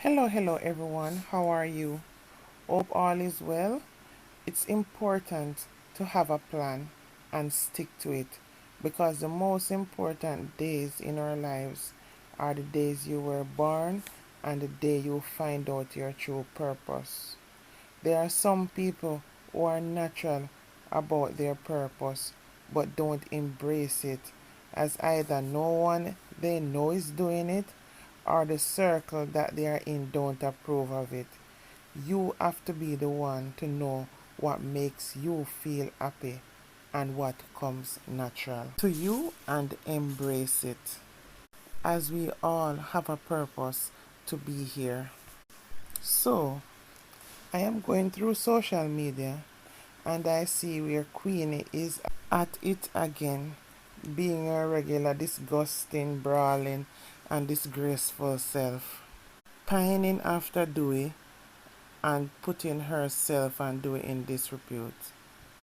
Hello everyone. How are you? Hope all is well. It's important to have a plan and stick to it because the most important days in our lives are the days you were born and the day you find out your true purpose. There are some people who are natural about their purpose but don't embrace it as either no one they know is doing it or the circle that they are in don't approve of it. You have to be the one to know what makes you feel happy and what comes natural to you and embrace it. As we all have a purpose to be here. So, I am going through social media and I see where Queenie is at it again, being her regular disgusting, brawling, and disgraceful self, pining after Dewey and putting herself and Dewey in disrepute.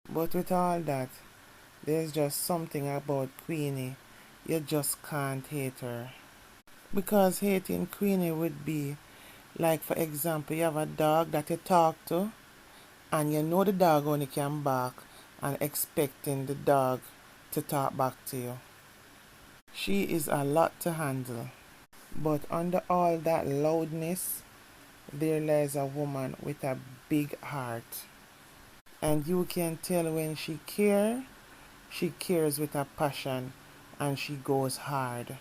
But with all that, there's just something about Queenie. You just can't hate her. Because hating Queenie would be like, for example, you have a dog that you talk to, and you know the dog only can bark and expecting the dog to talk back to you. She is a lot to handle. But under all that loudness, there lies a woman with a big heart. And you can tell when she cares with a passion and she goes hard,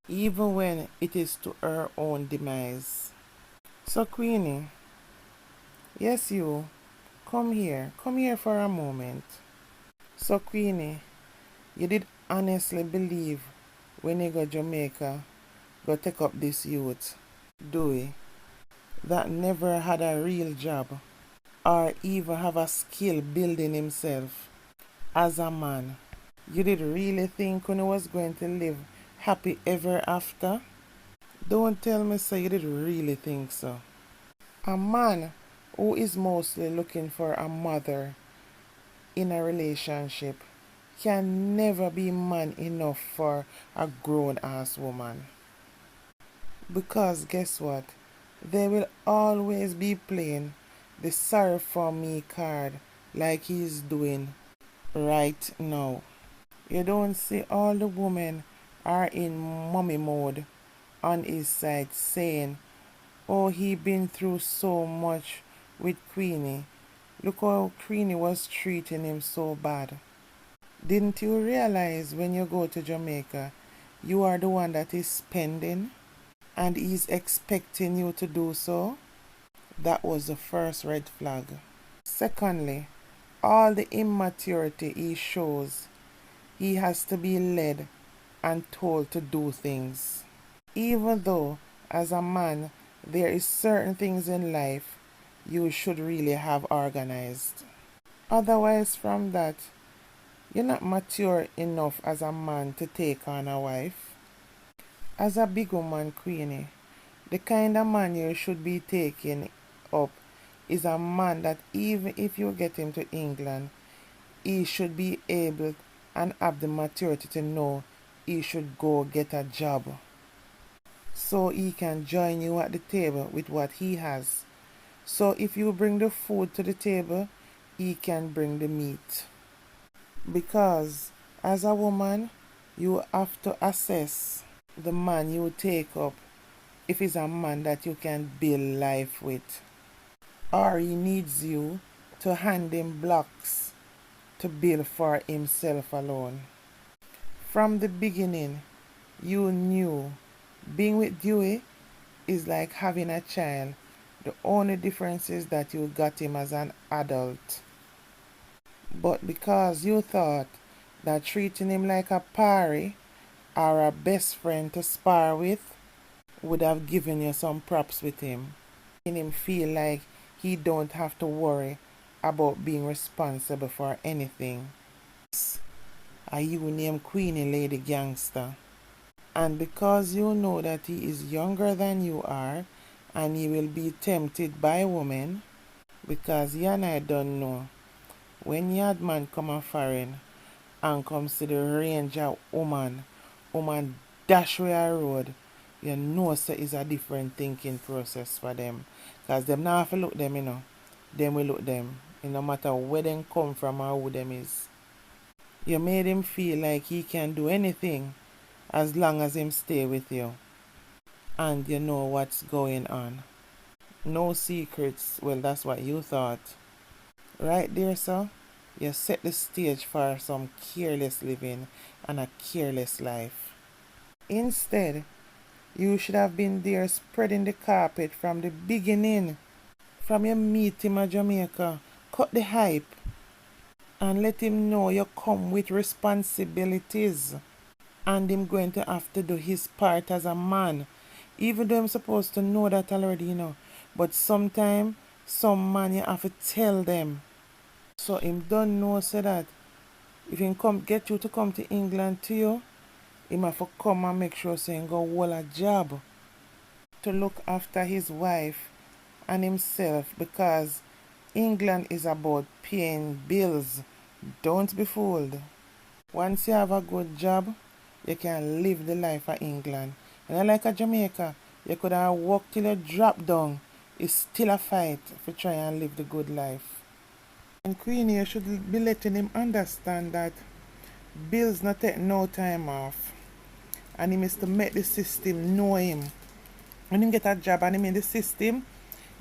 even when it is to her own demise. So, Queenie, yes, you, come here for a moment. So, Queenie, you did honestly believe when you go Jamaica, go take up this youth, Dewey, that never had a real job or even have a skill building himself as a man. You did really think when he was going to live happy ever after? Don't tell me so you did really think so. A man who is mostly looking for a mother in a relationship can never be man enough for a grown ass woman. Because guess what? They will always be playing the sorry for me card like he's doing right now. You don't see all the women are in mommy mode on his side saying, oh, he been through so much with Queenie. Look how Queenie was treating him so bad. Didn't you realize when you go to Jamaica, you are the one that is spending and he's expecting you to do so? That was the first red flag. Secondly, all the immaturity he shows, he has to be led and told to do things. Even though, as a man, there is certain things in life you should really have organized. Otherwise, from that, you're not mature enough as a man to take on a wife. As a big woman, Queenie, the kind of man you should be taking up is a man that even if you get him to England, he should be able and have the maturity to know he should go get a job so he can join you at the table with what he has. So if you bring the food to the table, he can bring the meat. Because as a woman, you have to assess the man you take up if he's a man that you can build life with, or he needs you to hand him blocks to build for himself alone. From the beginning, you knew being with Dewey is like having a child. The only difference is that you got him as an adult. But because you thought that treating him like a pari or a best friend to spar with would have given you some props with him, making him feel like he don't have to worry about being responsible for anything. Are you named Queenie Lady Gangster? And because you know that he is younger than you are and he will be tempted by women, because you and I don't know, when yard man come a foreign and comes to the range of woman dash way a road, you know so it's a different thinking process for them. Because them not have to look them, Them will look them. No matter where them come from or who them is. You made him feel like he can do anything as long as him stay with you. And you know what's going on. No secrets. Well, that's what you thought. Right there, sir. You set the stage for some careless living and a careless life. Instead, you should have been there spreading the carpet from the beginning. From your meet him at Jamaica. Cut the hype. And let him know you come with responsibilities. And him going to have to do his part as a man. Even though I'm supposed to know that already, But sometimes, some man you have to tell them. So him don't know so that if he come get you to come to England to you, him have to come and make sure so he go hold a job to look after his wife and himself, because England is about paying bills. Don't be fooled. Once you have a good job, you can live the life of England. And unlike a Jamaica, you could have worked till you drop down. It's still a fight to try and live the good life. And Queenie, you should be letting him understand that bills not take no time off. And he is to make the system know him. When him get a job and him in the system,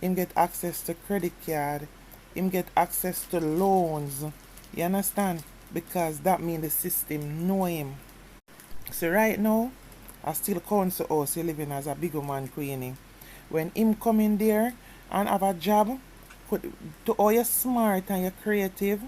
him get access to credit card, him get access to loans. You understand? Because that means the system know him. So right now, I still counsel us living as a big man, Queenie. When him come in there and have a job, to all you're smart and you're creative,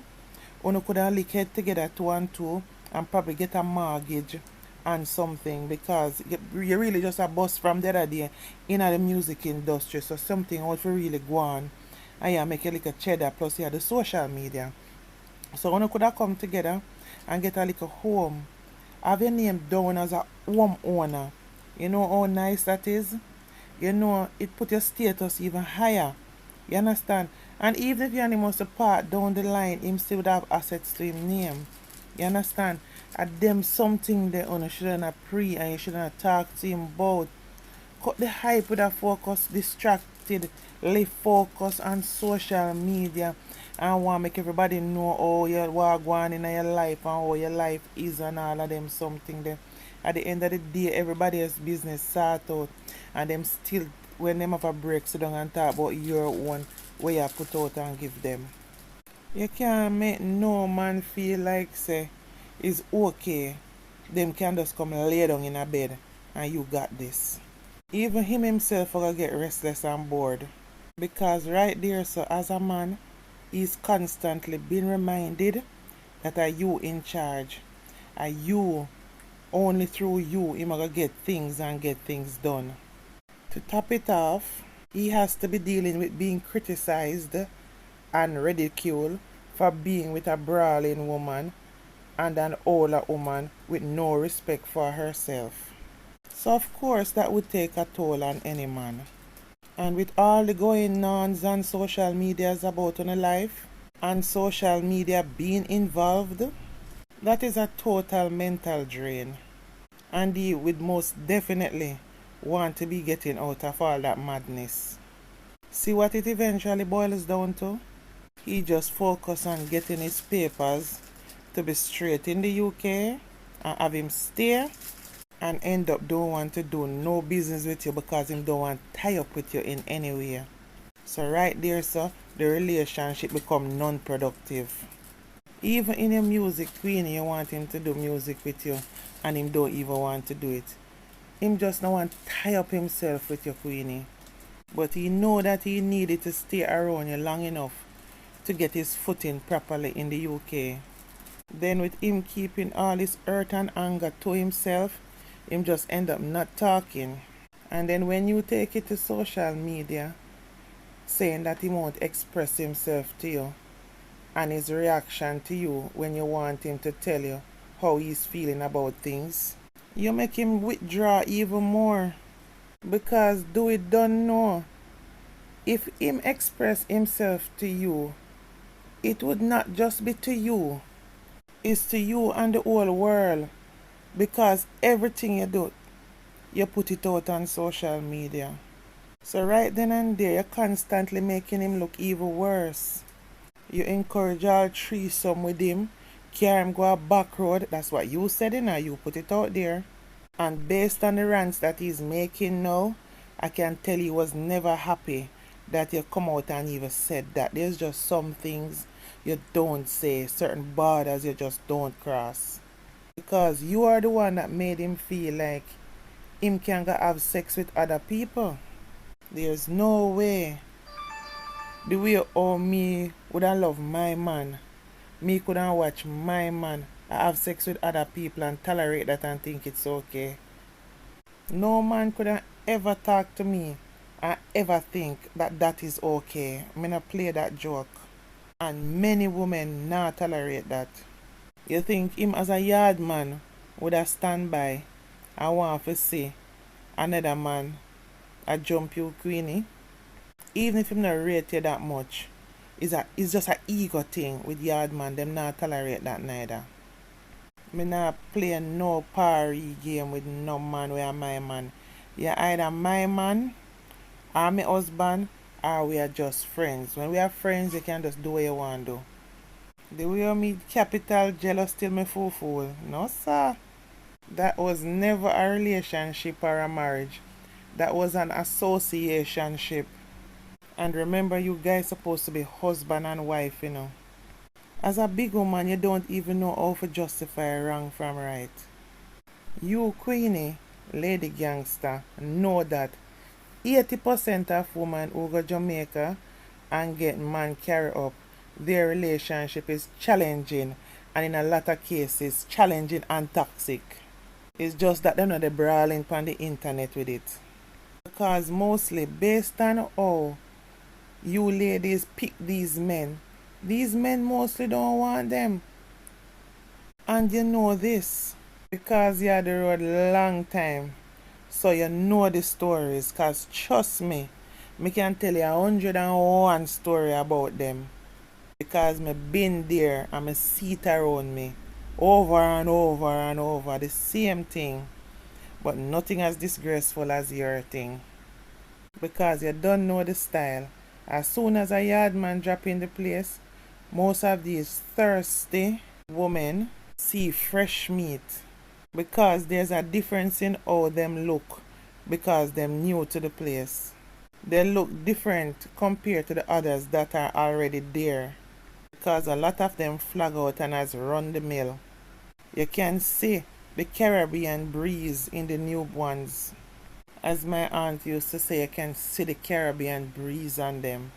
you could have lick head together 2 and 2 and probably get a mortgage and something, because you really just a bust from the other day in the music industry. So something ought to really go on and you make a little cheddar, plus you have the social media. So you could have come together and get a little home. Have your name down as a home owner. You know how nice that is? It put your status even higher. You understand? And even if you must part down the line, him still would have assets to him name. You understand? At them something they on shouldn't have pre and you shouldn't talk to him about. Cut the hype with a focus, distracted, live focus on social media and want to make everybody know how you what going in your life and how your life is and all of them something there. At the end of the day, everybody's business sort out and them still, when them have a break, sit down and talk about your own way you put out and give them. You can't make no man feel like say it's okay. Them can just come lay down in a bed and you got this. Even him himself will get restless and bored. Because right there, so as a man, he's constantly being reminded that are you in charge. Are you, only through you, him gonna get things and get things done. To top it off, he has to be dealing with being criticized and ridiculed for being with a brawling woman and an older woman with no respect for herself. So of course that would take a toll on any man. And with all the going ons on social medias about on a life and social media being involved, that is a total mental drain. And he would most definitely want to be getting out of all that madness. See what it eventually boils down to? He just focus on getting his papers to be straight in the UK and have him stay and end up don't want to do no business with you because him don't want to tie up with you in any way. So right there, so the relationship become non-productive. Even in your music, Queenie, you want him to do music with you and him don't even want to do it. Him just don't want to tie up himself with you, Queenie. But he know that he needed to stay around you long enough to get his footing properly in the UK. Then with him keeping all his hurt and anger to himself, him just end up not talking. And then when you take it to social media, saying that he won't express himself to you, and his reaction to you when you want him to tell you how he's feeling about things, you make him withdraw even more. Because do it don't know. If him express himself to you, it would not just be to you. It's to you and the whole world. Because everything you do, you put it out on social media. So right then and there, you're constantly making him look even worse. You encourage all threesome with him, carry him go a back road. That's what you said, you put it out there. And based on the rants that he's making now, I can tell he was never happy that you come out and even said that. There's just some things you don't say, certain borders you just don't cross. Because you are the one that made him feel like him can go have sex with other people. There's no way. The way how me would have love my man, me couldn't watch my man have sex with other people and tolerate that and think it's okay. No man could have ever talk to me and ever think that that is okay. Me not play that joke. And many women not tolerate that. You think him as a yard man would have stand by and want to see another man a jump you, Queenie? Even if him not rate you that much, it's just a ego thing with yard man. Them not tolerate that neither. Me not play no party game with no man where my man. You're either my man or my husband or we are just friends. When we are friends, you can just do what you want to do. The way you meet capital jealous till me fool. No sir. That was never a relationship or a marriage. That was an associationship. And remember, you guys supposed to be husband and wife, As a big woman, you don't even know how to justify wrong from right. You, Queenie, lady gangster, know that 80% of women who go Jamaica and get man carry up, their relationship is challenging and in a lot of cases challenging and toxic. It's just that they're not brawling on the internet with it. Because mostly based on how you ladies pick these men mostly don't want them. And you know this because you had the road long time. So you know the stories. Because trust me, me can tell you 101 story about them. Because me been there and me see it around me. Over and over and over. The same thing. But nothing as disgraceful as your thing. Because you don't know the style. As soon as a yardman drop in the place, most of these thirsty women see fresh meat. Because there's a difference in how them look. Because them new to the place. They look different compared to the others that are already there. Because a lot of them flag out and has run the mill. You can see the Caribbean breeze in the new ones. As my aunt used to say, you can see the Caribbean breeze on them.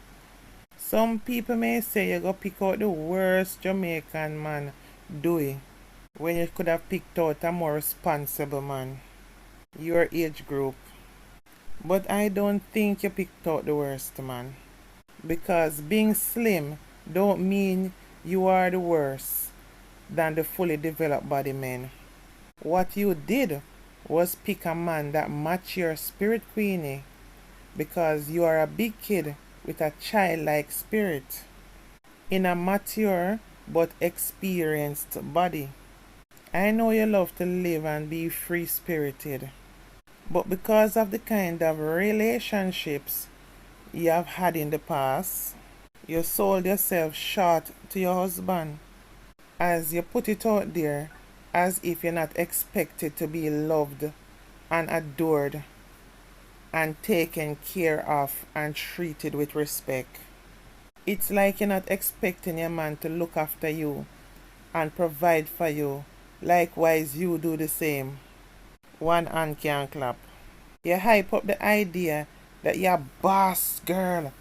Some people may say you go pick out the worst Jamaican man, do it, when you could have picked out a more responsible man, your age group. But I don't think you picked out the worst man. Because being slim don't mean you are the worst than the fully developed body men. What you did was pick a man that match your spirit, Queenie, because you are a big kid with a childlike spirit in a mature but experienced body. I know you love to live and be free-spirited, but because of the kind of relationships you have had in the past, you sold yourself short to your husband, as you put it out there as if you're not expected to be loved and adored and taken care of and treated with respect. It's like you're not expecting your man to look after you and provide for you. Likewise, you do the same. One hand can clap. You hype up the idea that you're a boss girl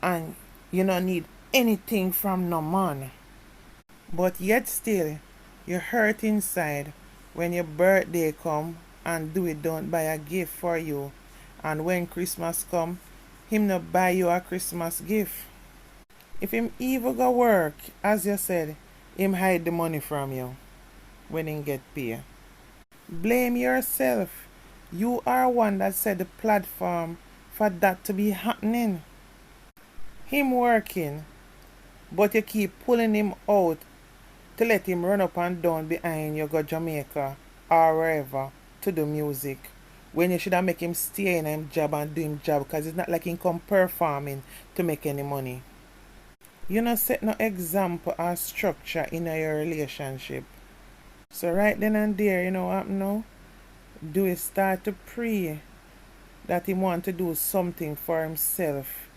and you don't need anything from no man. But yet still, you hurt inside when your birthday come and do it don't buy a gift for you. And when Christmas come, him not buy you a Christmas gift. If him even go work, as you said, him hide the money from you when him get paid. Blame yourself. You are one that set the platform for that to be happening. Him working, but you keep pulling him out to let him run up and down behind you go Jamaica or wherever to do music. when you should have make him stay in him job and do him job, because it's not like him come performing to make any money. You know, set no example or structure in your relationship. So right then and there, you know what now? Do you start to pray that he want to do something for himself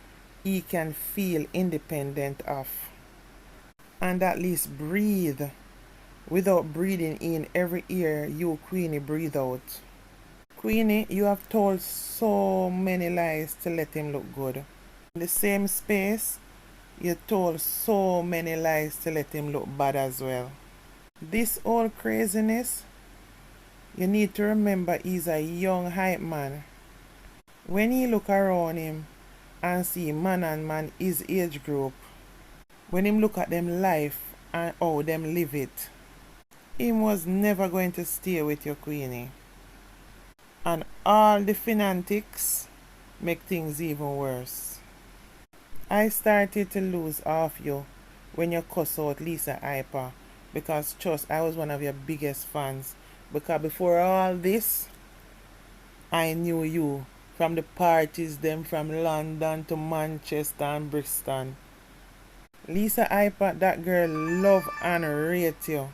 he can feel independent of. And at least breathe without breathing in every ear you, Queenie, breathe out. Queenie, you have told so many lies to let him look good. In the same space, you told so many lies to let him look bad as well. This whole craziness, you need to remember he's a young hype man. When he look around him and see man and man his age group, when him look at them life and how them live it, him was never going to stay with your Queenie. And all the fanatics make things even worse. I started to lose off you when you cuss out Lisa Hyper, because trust, I was one of your biggest fans. Because before all this, I knew you from the parties them from London to Manchester and Bristol. Lisa Hyper, that girl love and rate you.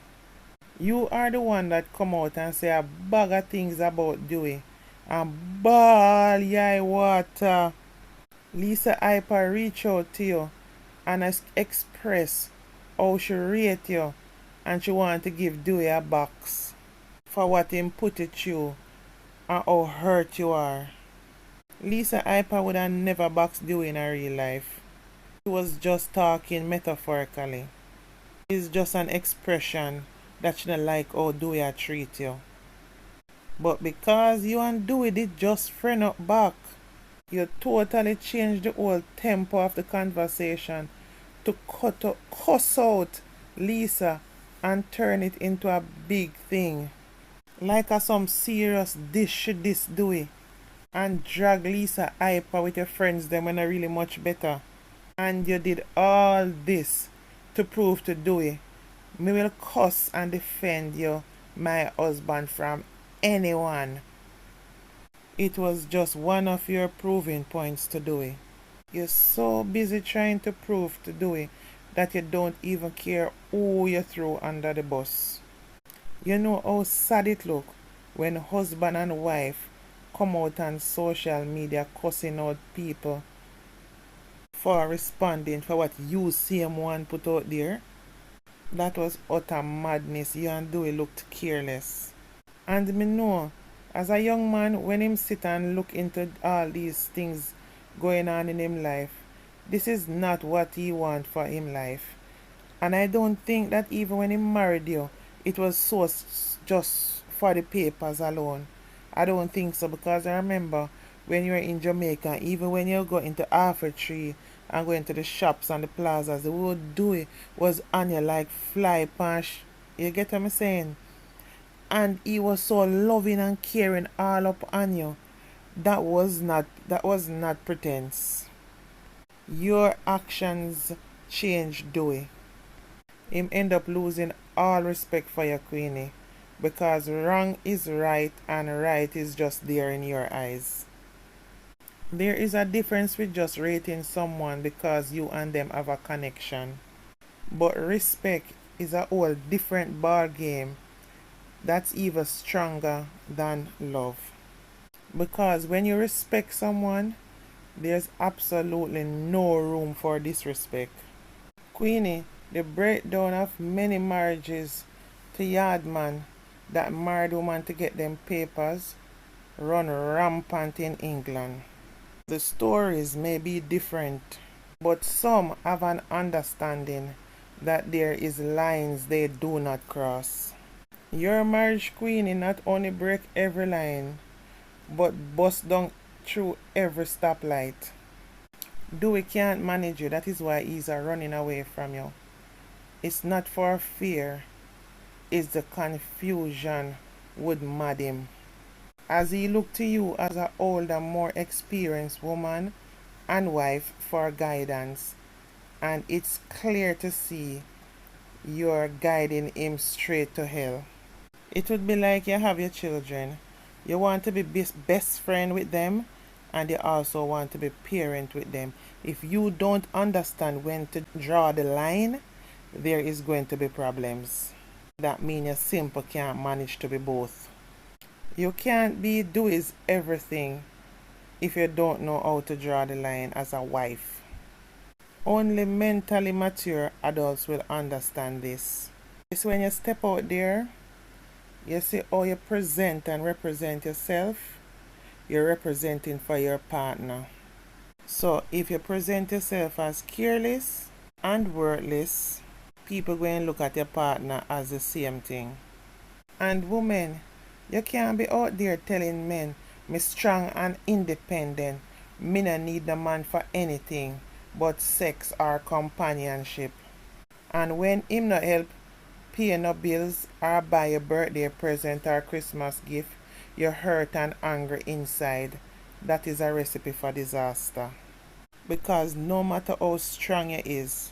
You are the one that come out and say a bag of things about Dewey and ball yai water. Lisa Hyper reach out to you and express how she rate you, and she want to give Dewey a box for what him put it you and how hurt you are. Lisa Hyper would have never boxed Dewey in her real life. She was just talking metaphorically. It's just an expression that she don't like how Dewey treat you. But because you and Dewey did just friend up back, you totally changed the whole tempo of the conversation to cuss out Lisa and turn it into a big thing. Like some serious dish this Dewey. And drag Lisa Hyper with your friends them when are really much better. And you did all this to prove to Dewey, me will cuss and defend you, my husband, from anyone. It was just one of your proving points to Dewey. You're so busy trying to prove to Dewey that you don't even care who you throw under the bus. You know how sad it look when husband and wife come out on social media cussing out people for responding for what you same one put out there? That was utter madness. You and Dewey looked careless. And me know, as a young man, when him sit and look into all these things going on in him life, this is not what he want for him life. And I don't think that even when he married you, it was so just for the papers alone. I don't think so, because I remember when you were in Jamaica, even when you go into Tree and go into the shops and the plazas, the whole Dewey was on you like fly punch. You get what I'm saying? And he was so loving and caring all up on you. That was not pretense. Your actions changed Dewey. Him end up losing all respect for your Queenie, because wrong is right and right is just there in your eyes. There is a difference with just rating someone because you and them have a connection. But respect is a whole different ball game that's even stronger than love. Because when you respect someone, there's absolutely no room for disrespect. Queenie, the breakdown of many marriages to yardman that married woman to get them papers run rampant in England. The stories may be different, but some have an understanding that there is lines they do not cross. Your marriage, Queenie, not only break every line, but bust down through every stoplight. Dewey can't manage you, that is why he's running away from you. It's not for fear, it's the confusion would mad him. As he looked to you as an older, more experienced woman and wife for guidance, and it's clear to see you're guiding him straight to hell. It would be like you have your children You want to be best friend with them, and you also want to be parent with them. If you don't understand when to draw the line, there is going to be problems. That means you simply can't manage to be both. You can't be do is everything if you don't know how to draw the line as a wife. Only mentally mature adults will understand this. It's when you step out there, you see how you present and represent yourself, you're representing for your partner. So if you present yourself as careless and worthless, people going to look at your partner as the same thing. And women, you can't be out there telling men, me strong and independent, me no need the man for anything but sex or companionship. And when him no help pay no bills or buy a birthday present or Christmas gift, you're hurt and angry inside. That is a recipe for disaster. Because no matter how strong you is,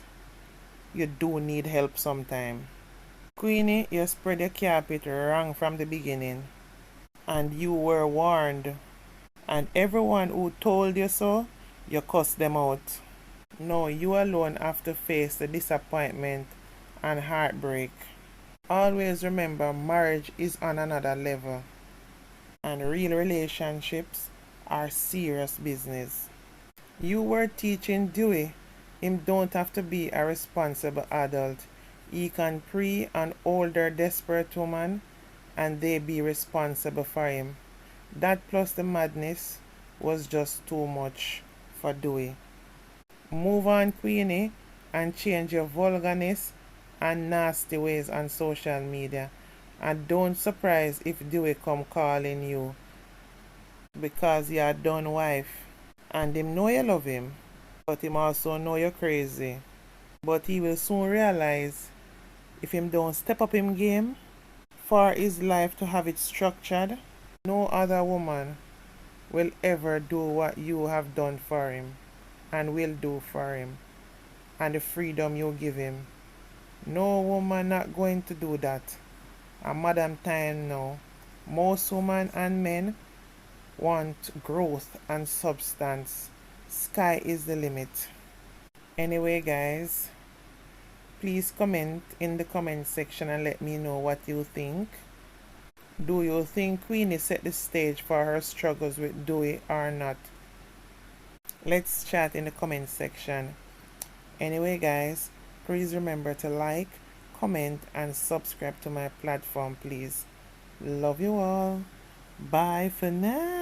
you do need help sometime. Queenie, you spread your carpet wrong from the beginning. And you were warned. And everyone who told you so, you cussed them out. No, you alone have to face the disappointment and heartbreak. Always remember, marriage is on another level. And real relationships are serious business. You were teaching Dewey him don't have to be a responsible adult. He can pre an older desperate woman and they be responsible for him. That plus the madness was just too much for Dewey. Move on, Queenie, and change your vulgarness and nasty ways on social media. And don't surprise if Dewey come calling you because you're a done wife. And him know you love him, but him also know you're crazy. But he will soon realize if him don't step up him game for his life to have it structured, no other woman will ever do what you have done for him and will do for him and the freedom you give him. No woman not going to do that. A madam time now. Most women and men want growth and substance. Sky is the limit. Anyway, guys, please comment in the comment section and let me know what you think. Do you think Queenie set the stage for her struggles with Dewey or not? Let's chat in the comment section. Anyway, guys, please remember to like, comment, and subscribe to my platform, please. Love you all. Bye for now.